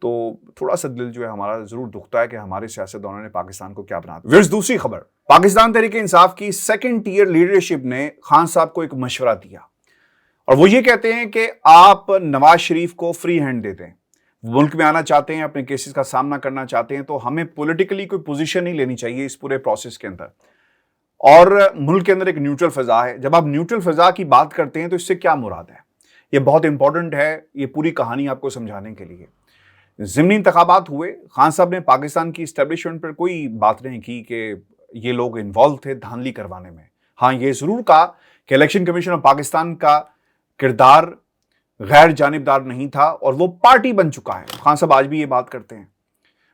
تو تھوڑا سا دل جو ہے ہمارا ضرور دکھتا ہے کہ ہمارے سیاستدانوں نے پاکستان کو کیا بنا دیا۔ ویئرز دوسری خبر، پاکستان تحریک انصاف کی سیکنڈ ٹیئر لیڈرشپ نے خان صاحب کو ایک مشورہ دیا اور وہ یہ کہتے ہیں کہ آپ نواز شریف کو فری ہینڈ دے دیں، ملک میں آنا چاہتے ہیں، اپنے کیسز کا سامنا کرنا چاہتے ہیں، تو ہمیں پولیٹیکلی کوئی پوزیشن نہیں لینی چاہیے اس پورے پروسیس کے اندر، اور ملک کے اندر ایک نیوٹرل فضا ہے۔ جب آپ نیوٹرل فضا کی بات کرتے ہیں تو اس سے کیا مراد ہے؟ یہ بہت امپورٹنٹ ہے یہ پوری کہانی آپ کو سمجھانے کے لیے۔ ضمنی انتخابات ہوئے، خان صاحب نے پاکستان کی اسٹیبلشمنٹ پر کوئی بات نہیں کی کہ یہ لوگ انوالو تھے دھاندلی کروانے میں۔ ہاں یہ ضرور کہا کہ الیکشن کمیشن آف پاکستان کا کردار غیر جانبدار نہیں تھا اور وہ پارٹی بن چکا ہے۔ خان صاحب آج بھی یہ بات کرتے ہیں۔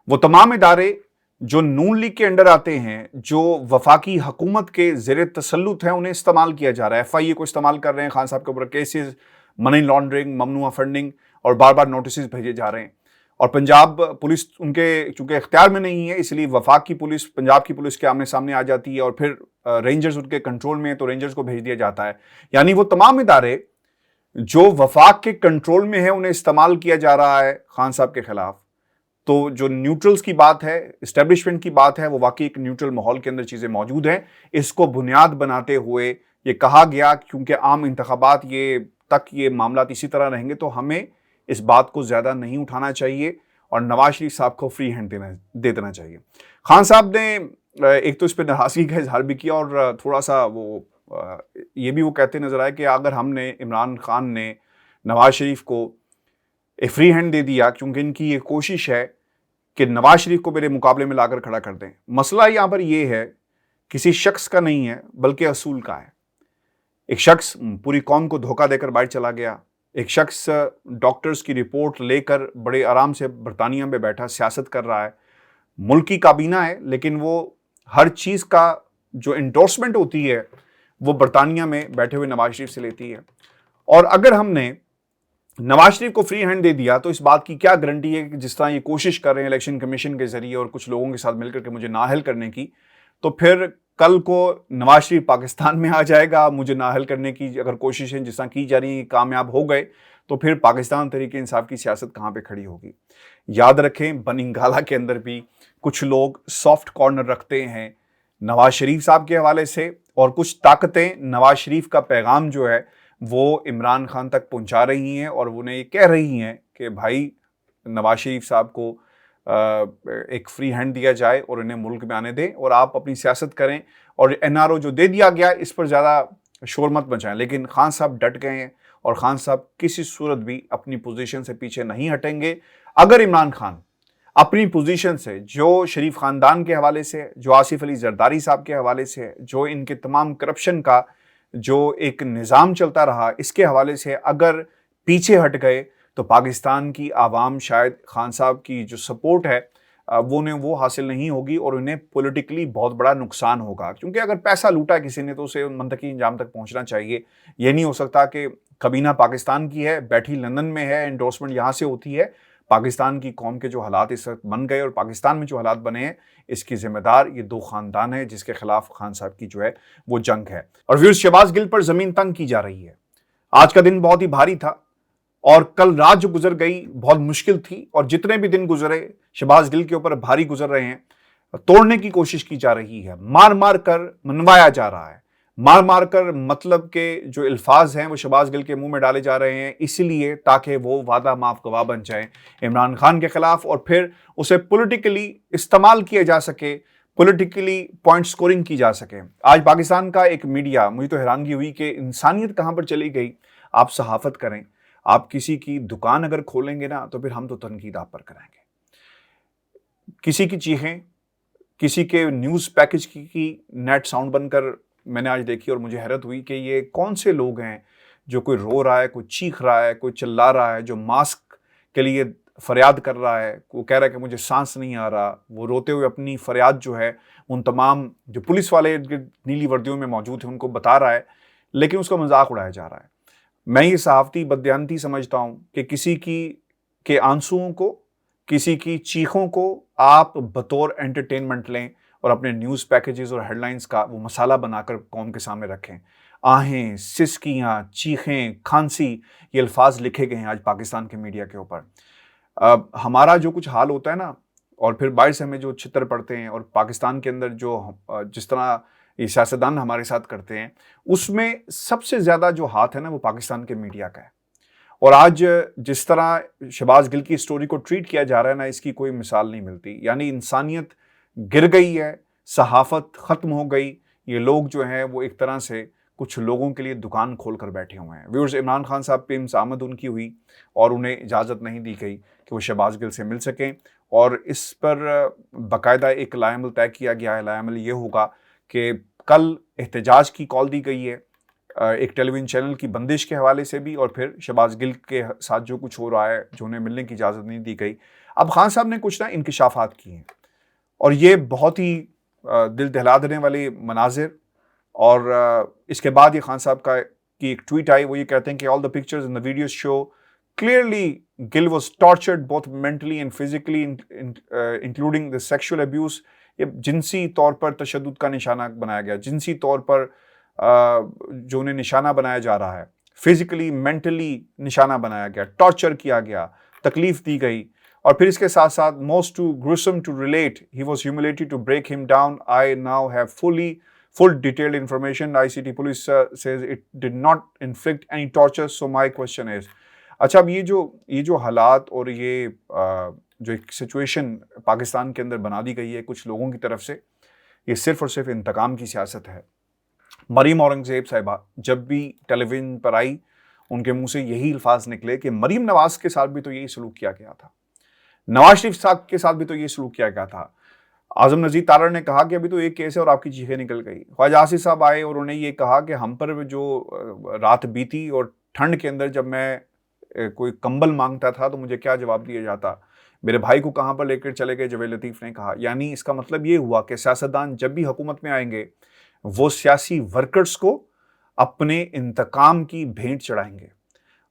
وہ تمام ادارے جو نون لیگ کے انڈر آتے ہیں، جو وفاقی حکومت کے زیر تسلط ہیں، انہیں استعمال کیا جا رہا ہے۔ FIA کو استعمال کر رہے ہیں خان صاحب کے اوپر کیسز، منی لانڈرنگ، ممنوعہ فنڈنگ، اور بار بار نوٹسز بھیجے جا رہے ہیں۔ اور پنجاب پولیس ان کے چونکہ اختیار میں نہیں ہے، اس لیے وفاق کی پولیس پنجاب کی پولیس کے آمنے سامنے آ جاتی ہے، اور پھر رینجرز ان کے کنٹرول میں ہیں تو رینجرز کو بھیج دیا جاتا ہے۔ یعنی وہ تمام ادارے جو وفاق کے کنٹرول میں ہیں انہیں استعمال کیا جا رہا ہے خان صاحب کے خلاف۔ تو جو نیوٹرلز کی بات ہے، اسٹیبلشمنٹ کی بات ہے، وہ واقعی ایک نیوٹرل ماحول کے اندر چیزیں موجود ہیں۔ اس کو بنیاد بناتے ہوئے یہ کہا گیا کیونکہ عام انتخابات یہ معاملات اسی طرح رہیں گے تو ہمیں اس بات کو زیادہ نہیں اٹھانا چاہیے اور نواز شریف صاحب کو فری ہینڈ دے دینا چاہیے۔ خان صاحب نے ایک تو اس پہ ناراضگی کا اظہار بھی کیا اور تھوڑا سا یہ بھی وہ کہتے نظر آئے کہ اگر ہم نے عمران خان نے نواز شریف کو ایک فری ہینڈ دے دیا کیونکہ ان کی یہ کوشش ہے کہ نواز شریف کو میرے مقابلے میں لا کر کھڑا کر دیں۔ مسئلہ یہاں پر یہ ہے کسی شخص کا نہیں ہے بلکہ اصول کا ہے۔ ایک شخص پوری قوم کو دھوکہ دے کر باہر چلا گیا، ایک شخص ڈاکٹرز کی رپورٹ لے کر بڑے آرام سے برطانیہ میں بیٹھا سیاست کر رہا ہے، ملک کی کابینہ ہے، لیکن وہ ہر چیز کا جو انڈورسمنٹ ہوتی ہے وہ برطانیہ میں بیٹھے ہوئے نواز شریف سے لیتی ہے۔ اور اگر ہم نے نواز شریف کو فری ہینڈ دے دیا تو اس بات کی کیا گارنٹی ہے کہ جس طرح یہ کوشش کر رہے ہیں الیکشن کمیشن کے ذریعے اور کچھ لوگوں کے ساتھ مل کر کے مجھے نااہل کرنے کی، تو پھر کل کو نواز شریف پاکستان میں آ جائے گا مجھے نااہل کرنے کی اگر کوششیں جس طرح کی جا رہی ہیں کامیاب ہو گئے تو پھر پاکستان تحریک انصاف کی سیاست کہاں پہ کھڑی ہوگی؟ یاد رکھیں بننگالہ کے اندر بھی کچھ لوگ سافٹ کارنر رکھتے ہیں نواز شریف صاحب کے حوالے سے، اور کچھ طاقتیں نواز شریف کا پیغام جو ہے وہ عمران خان تک پہنچا رہی ہیں اور انہیں یہ کہہ رہی ہیں کہ بھائی نواز شریف صاحب کو ایک فری ہینڈ دیا جائے اور انہیں ملک میں آنے دیں اور آپ اپنی سیاست کریں، اور NRO جو دے دیا گیا اس پر زیادہ شور مت مچائیں۔ لیکن خان صاحب ڈٹ گئے ہیں اور خان صاحب کسی صورت بھی اپنی پوزیشن سے پیچھے نہیں ہٹیں گے۔ اگر عمران خان اپنی پوزیشن سے جو شریف خاندان کے حوالے سے، جو آصف علی زرداری صاحب کے حوالے سے، جو ان کے تمام کرپشن کا جو ایک نظام چلتا رہا اس کے حوالے سے اگر پیچھے ہٹ گئے تو پاکستان کی عوام شاید خان صاحب کی جو سپورٹ ہے وہ حاصل نہیں ہوگی اور انہیں پولیٹیکلی بہت بڑا نقصان ہوگا، کیونکہ اگر پیسہ لوٹا کسی نے تو اسے منطقی انجام تک پہنچنا چاہیے۔ یہ نہیں ہو سکتا کہ کابینہ پاکستان کی ہے، بیٹھی لندن میں ہے، انڈورسمنٹ یہاں سے ہوتی ہے۔ پاکستان کی قوم کے جو حالات اس وقت بن گئے اور پاکستان میں جو حالات بنے ہیں اس کی ذمہ دار یہ دو خاندان ہے جس کے خلاف خان صاحب کی جو ہے وہ جنگ ہے۔ اور ویئرز شہباز گل پر زمین تنگ کی جا رہی ہے۔ آج کا دن بہت ہی بھاری تھا اور کل رات جو گزر گئی بہت مشکل تھی، اور جتنے بھی دن گزرے شہباز گل کے اوپر بھاری گزر رہے ہیں۔ توڑنے کی کوشش کی جا رہی ہے، مار مار کر منوایا جا رہا ہے، مار مار کر مطلب کے جو الفاظ ہیں وہ شہباز گل کے منہ میں ڈالے جا رہے ہیں اس لیے تاکہ وہ وعدہ معاف گواہ بن جائیں عمران خان کے خلاف اور پھر اسے پولیٹیکلی استعمال کیا جا سکے، پولیٹیکلی پوائنٹ سکورنگ کی جا سکے۔ آج پاکستان کا ایک میڈیا، مجھے تو حیرانگی ہوئی کہ انسانیت کہاں پر چلی گئی۔ آپ صحافت کریں، آپ کسی کی دکان اگر کھولیں گے نا تو پھر ہم تو تنقید آپ پر کریں گے۔ کسی کی چیخیں، کسی کے نیوز پیکج کی نیٹ ساؤنڈ بن کر میں نے آج دیکھی اور مجھے حیرت ہوئی کہ یہ کون سے لوگ ہیں جو کوئی رو رہا ہے، کوئی چیخ رہا ہے، کوئی چلا رہا ہے، جو ماسک کے لیے فریاد کر رہا ہے، وہ کہہ رہا ہے کہ مجھے سانس نہیں آ رہا، وہ روتے ہوئے اپنی فریاد جو ہے ان تمام جو پولیس والے نیلی وردیوں میں موجود ہیں ان کو بتا رہا ہے، لیکن اس کا مذاق اڑایا جا رہا ہے۔ میں یہ صحافتی بددیانتی سمجھتا ہوں کہ کسی کے آنسوؤں کو، کسی کی چیخوں کو آپ بطور انٹرٹینمنٹ لیں اور اپنے نیوز پیکیجز اور ہیڈ لائنز کا وہ مسالہ بنا کر قوم کے سامنے رکھیں۔ آہیں، سسکیاں، چیخیں، کھانسی، یہ الفاظ لکھے گئے ہیں آج پاکستان کے میڈیا کے اوپر۔ ہمارا جو کچھ حال ہوتا ہے نا اور پھر باہر سے ہمیں جو چھتر پڑتے ہیں اور پاکستان کے اندر جو جس طرح یہ سیاستدان ہمارے ساتھ کرتے ہیں اس میں سب سے زیادہ جو ہاتھ ہے نا وہ پاکستان کے میڈیا کا ہے. اور آج جس طرح شہباز گل کی سٹوری کو ٹریٹ کیا جا رہا ہے نا اس کی کوئی مثال نہیں ملتی. یعنی انسانیت گر گئی ہے, صحافت ختم ہو گئی. یہ لوگ جو ہیں وہ ایک طرح سے کچھ لوگوں کے لیے دکان کھول کر بیٹھے ہوئے ہیں. ویورز, عمران خان صاحب پہ امسامد ان کی ہوئی اور انہیں اجازت نہیں دی گئی کہ وہ شہباز گل سے مل سکیں, اور اس پر باقاعدہ ایک لائحہ عمل طے کیا گیا ہے. لائحہ عمل یہ ہوگا کہ کل احتجاج کی کال دی گئی ہے ایک ٹیلی ویژن چینل کی بندش کے حوالے سے بھی, اور پھر شہباز گل کے ساتھ جو کچھ ہو رہا ہے جو انہیں ملنے کی اجازت نہیں دی گئی. اب خان صاحب نے کچھ نا انکشافات کیے ہیں اور یہ بہت ہی دل دہلا دینے والے مناظر, اور اس کے بعد یہ خان صاحب کی ایک ٹویٹ آئی, وہ یہ کہتے ہیں کہ all the pictures and the videos show clearly Gill was tortured both mentally and physically including the sexual abuse. یہ جنسی طور پر تشدد کا نشانہ بنایا گیا, جنسی طور پر جو انہیں نشانہ بنایا جا رہا ہے, فزیکلی مینٹلی نشانہ بنایا گیا, ٹارچر کیا گیا, تکلیف دی گئی. اور پھر اس کے ساتھ ساتھ most too gruesome to relate, he was humiliated to break him down. I now have full detailed information. ICT police says it did not inflict any torture. So my question is, اچھا اب یہ جو حالات اور یہ جو ایک situation Pakistan کے اندر بنا دی گئی ہے کچھ لوگوں کی طرف سے, یہ صرف اور صرف انتقام کی سیاست ہے. مریم اورنگزیب صاحبہ جب بھی ٹیلی ویژن پر آئی ان کے منہ سے یہی الفاظ نکلے کہ مریم نواز کے ساتھ بھی تو یہی سلوک کیا گیا تھا, نواز شریف صاحب کے ساتھ بھی تو یہی سلوک کیا گیا تھا. اعظم نذیر تارڑ نے کہا کہ ابھی تو ایک کیس ہے اور آپ کی چیخیں نکل گئی. خواجہ آصف صاحب آئے اور انہوں نے یہ کہا کہ ہم پر جو رات بیتی اور ٹھنڈ کے اندر جب میں کوئی کمبل مانگتا تھا تو مجھے کیا جواب دیا جاتا, میرے بھائی کو کہاں پر لے کر چلے گئے, جوید لطیف نے کہا. یعنی اس کا مطلب یہ ہوا کہ سیاستدان جب بھی حکومت میں آئیں گے وہ سیاسی ورکرز کو اپنے انتقام کی بھیٹ چڑھائیں گے.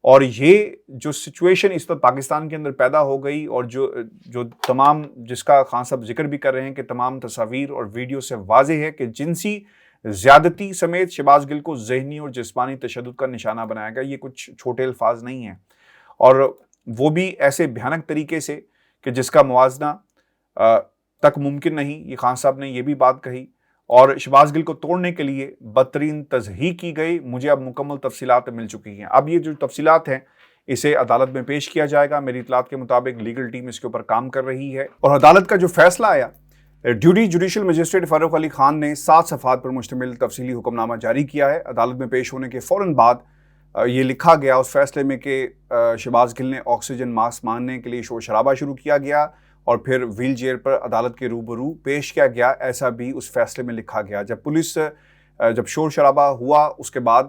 اور یہ جو سچویشن اس وقت پاکستان کے اندر پیدا ہو گئی, اور جو تمام جس کا خان صاحب ذکر بھی کر رہے ہیں کہ تمام تصاویر اور ویڈیو سے واضح ہے کہ جنسی زیادتی سمیت شہباز گل کو ذہنی اور جسمانی تشدد کا نشانہ بنایا گیا. یہ کچھ چھوٹے الفاظ نہیں ہیں, اور وہ بھی ایسے بھیانک طریقے سے کہ جس کا موازنہ تک ممکن نہیں. یہ خان صاحب نے یہ بھی بات کہی, اور شہباز گل کو توڑنے کے لیے بدترین تضحیک کی گئی. مجھے اب مکمل تفصیلات مل چکی ہیں. اب یہ جو تفصیلات ہیں اسے عدالت میں پیش کیا جائے گا. میری اطلاعات کے مطابق لیگل ٹیم اس کے اوپر کام کر رہی ہے, اور عدالت کا جو فیصلہ آیا, ڈیوٹی جوڈیشل مجسٹریٹ فاروق علی خان نے 7 صفحات پر مشتمل تفصیلی حکم نامہ جاری کیا ہے. عدالت میں پیش ہونے کے فوراً بعد یہ لکھا گیا اس فیصلے میں کہ شہباز گل نے آکسیجن ماسک مانگنے کے لیے شور شرابہ شروع کیا گیا اور پھر ویل چیئر پر عدالت کے روبرو پیش کیا گیا. ایسا بھی اس فیصلے میں لکھا گیا. جب شور شرابہ ہوا اس کے بعد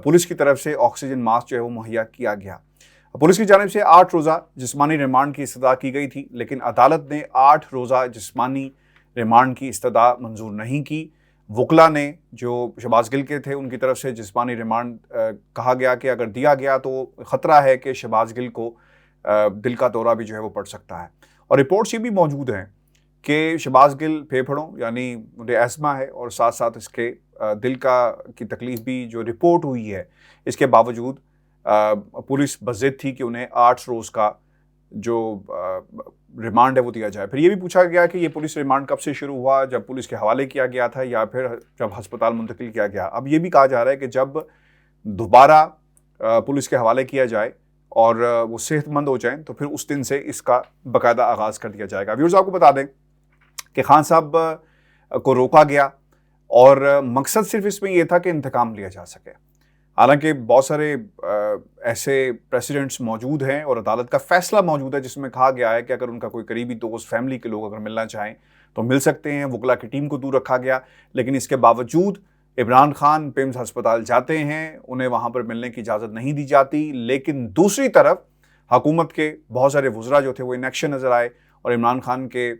پولیس کی طرف سے آکسیجن ماسک جو ہے وہ مہیا کیا گیا. پولیس کی جانب سے 8 روزہ جسمانی ریمانڈ کی استدعا کی گئی تھی, لیکن عدالت نے 8 روزہ جسمانی ریمانڈ کی استدعا منظور نہیں کی. وکلا نے جو شہباز گل کے تھے ان کی طرف سے جسمانی ریمانڈ کہا گیا کہ اگر دیا گیا تو خطرہ ہے کہ شہباز گل کو دل کا دورہ بھی جو ہے وہ پڑ سکتا ہے. اور رپورٹس یہ بھی موجود ہیں کہ شہباز گل پھیپھڑوں یعنی انہیں ایسما ہے, اور ساتھ ساتھ اس کے دل کی تکلیف بھی جو رپورٹ ہوئی ہے, اس کے باوجود پولیس بضد تھی کہ انہیں 8 روز کا جو ریمانڈ ہے وہ دیا جائے. پھر یہ بھی پوچھا گیا کہ یہ پولیس ریمانڈ کب سے شروع ہوا, جب پولیس کے حوالے کیا گیا تھا یا پھر جب ہسپتال منتقل کیا گیا. اب یہ بھی کہا جا رہا ہے کہ جب دوبارہ پولیس کے حوالے کیا جائے اور وہ صحت مند ہو جائیں تو پھر اس دن سے اس کا باقاعدہ آغاز کر دیا جائے گا. ویورز, آپ کو بتا دیں کہ خان صاحب کو روکا گیا اور مقصد صرف اس میں یہ تھا کہ انتقام لیا جا سکے. حالانکہ بہت سارے ایسے پریسیڈنٹس موجود ہیں اور عدالت کا فیصلہ موجود ہے جس میں کہا گیا ہے کہ اگر ان کا کوئی قریبی دوست, فیملی کے لوگ اگر ملنا چاہیں تو مل سکتے ہیں. وکلا کی ٹیم کو دور رکھا گیا, لیکن اس کے باوجود عمران خان پیمز ہسپتال جاتے ہیں, انہیں وہاں پر ملنے کی اجازت نہیں دی جاتی. لیکن دوسری طرف حکومت کے بہت سارے وزراء جو تھے وہ ان ایکشن نظر آئے اور عمران خان کے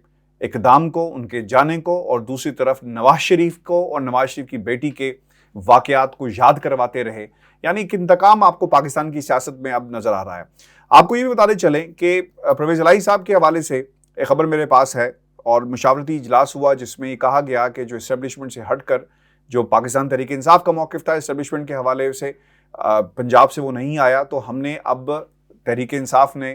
اقدام کو, ان کے جانے کو, اور دوسری طرف نواز شریف کو اور نواز شریف کی بیٹی کے واقعات کو یاد کرواتے رہے. یعنی ایک انتقام آپ کو پاکستان کی سیاست میں اب نظر آ رہا ہے. آپ کو یہ بھی بتاتے چلیں کہ پرویز الہی صاحب کے حوالے سے ایک خبر میرے پاس ہے, اور مشاورتی اجلاس ہوا جس میں یہ کہا گیا کہ جو اسٹیبلشمنٹ سے ہٹ کر جو پاکستان تحریک انصاف کا موقف تھا اسٹیبلشمنٹ کے حوالے سے, پنجاب سے وہ نہیں آیا, تو ہم نے اب تحریک انصاف نے